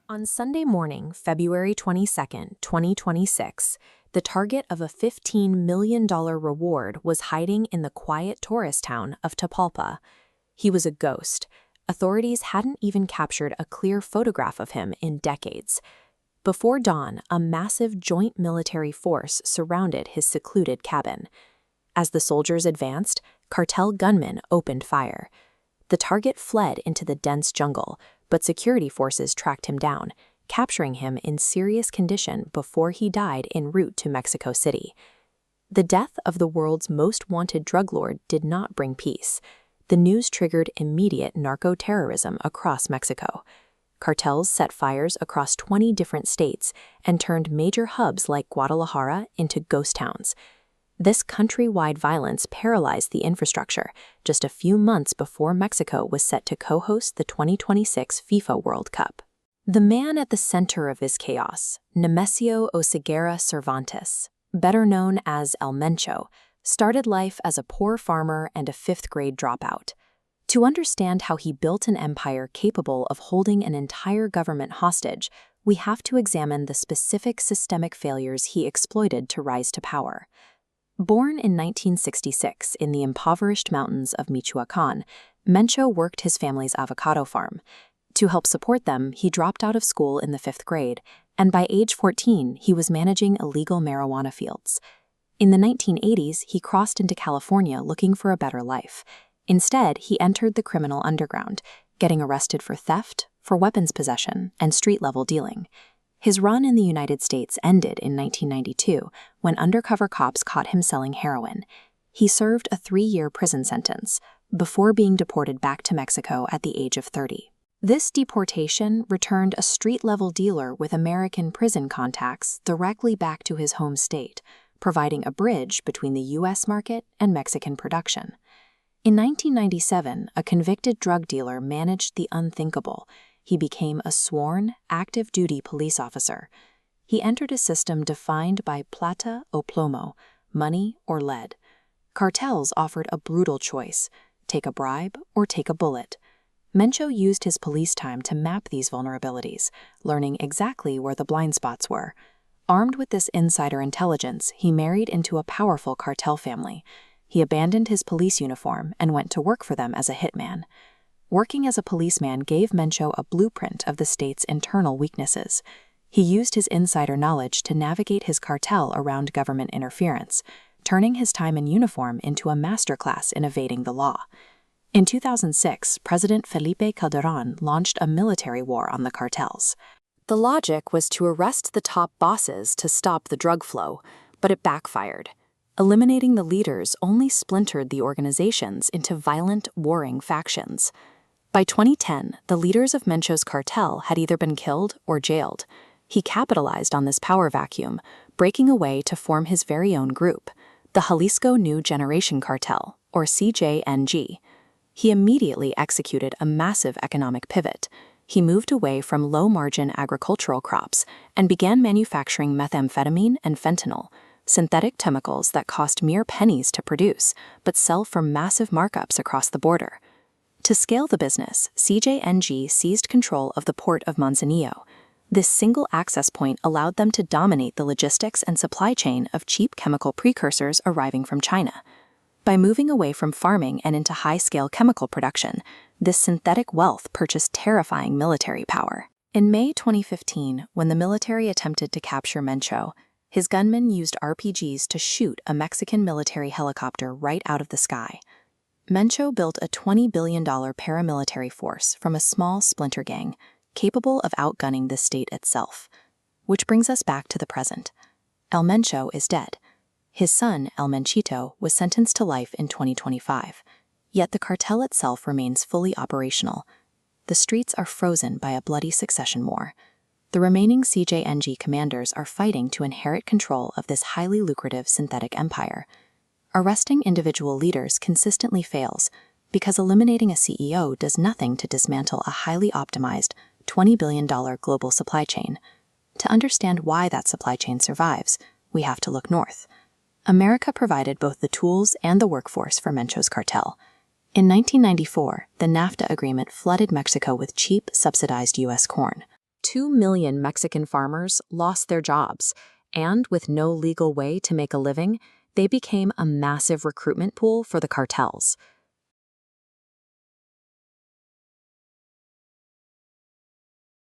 On Sunday morning, February 22, 2026, the target of a $15 million reward was hiding in the quiet tourist town of Tapalpa. He was a ghost. Authorities hadn't even captured a clear photograph of him in decades. Before dawn, a massive joint military force surrounded his secluded cabin. As the soldiers advanced, cartel gunmen opened fire. The target fled into the dense jungle, but security forces tracked him down, capturing him in serious condition before he died en route to Mexico City. The death of the world's most wanted drug lord did not bring peace. The news triggered immediate narco-terrorism across Mexico. Cartels set fires across 20 different states and turned major hubs like Guadalajara into ghost towns. This countrywide violence paralyzed the infrastructure just a few months before Mexico was set to co-host the 2026 FIFA World Cup. The man at the center of this chaos, Nemesio Oseguera Cervantes, better known as El Mencho, started life as a poor farmer and a fifth-grade dropout. To understand how he built an empire capable of holding an entire government hostage, we have to examine the specific systemic failures he exploited to rise to power. Born in 1966 in the impoverished mountains of Michoacán, Mencho worked his family's avocado farm. To help support them, he dropped out of school in the 5th grade, and by age 14, he was managing illegal marijuana fields. In the 1980s, he crossed into California looking for a better life. Instead, he entered the criminal underground, getting arrested for theft, for weapons possession, and street-level dealing. His run in the United States ended in 1992 when undercover cops caught him selling heroin. He served a 3-year prison sentence before being deported back to Mexico at the age of 30. This deportation returned a street-level dealer with American prison contacts directly back to his home state, providing a bridge between the U.S. market and Mexican production. In 1997, a convicted drug dealer managed the unthinkable. He became a sworn, active-duty police officer. He entered a system defined by plata o plomo, money or lead. Cartels offered a brutal choice: take a bribe or take a bullet. Mencho used his police time to map these vulnerabilities, learning exactly where the blind spots were. Armed with this insider intelligence, he married into a powerful cartel family. He abandoned his police uniform and went to work for them as a hitman. Working as a policeman gave Mencho a blueprint of the state's internal weaknesses. He used his insider knowledge to navigate his cartel around government interference, turning his time in uniform into a masterclass in evading the law. In 2006, President Felipe Calderón launched a military war on the cartels. The logic was to arrest the top bosses to stop the drug flow, but it backfired. Eliminating the leaders only splintered the organizations into violent, warring factions. By 2010, the leaders of Mencho's cartel had either been killed or jailed. He capitalized on this power vacuum, breaking away to form his very own group, the Jalisco New Generation Cartel, or CJNG. He immediately executed a massive economic pivot. He moved away from low-margin agricultural crops and began manufacturing methamphetamine and fentanyl, synthetic chemicals that cost mere pennies to produce but sell for massive markups across the border. To scale the business, CJNG seized control of the port of Manzanillo. This single access point allowed them to dominate the logistics and supply chain of cheap chemical precursors arriving from China. By moving away from farming and into high-scale chemical production, this synthetic wealth purchased terrifying military power. In May 2015, when the military attempted to capture Mencho, his gunmen used RPGs to shoot a Mexican military helicopter right out of the sky. Mencho built a $20 billion paramilitary force from a small splinter gang, capable of outgunning the state itself. Which brings us back to the present. El Mencho is dead. His son, El Menchito, was sentenced to life in 2025. Yet the cartel itself remains fully operational. The streets are frozen by a bloody succession war. The remaining CJNG commanders are fighting to inherit control of this highly lucrative synthetic empire. Arresting individual leaders consistently fails because eliminating a CEO does nothing to dismantle a highly optimized $20 billion global supply chain. To understand why that supply chain survives, we have to look north. America provided both the tools and the workforce for Mencho's cartel. In 1994, the NAFTA agreement flooded Mexico with cheap, subsidized U.S. corn. 2 million Mexican farmers lost their jobs, and with no legal way to make a living, they became a massive recruitment pool for the cartels.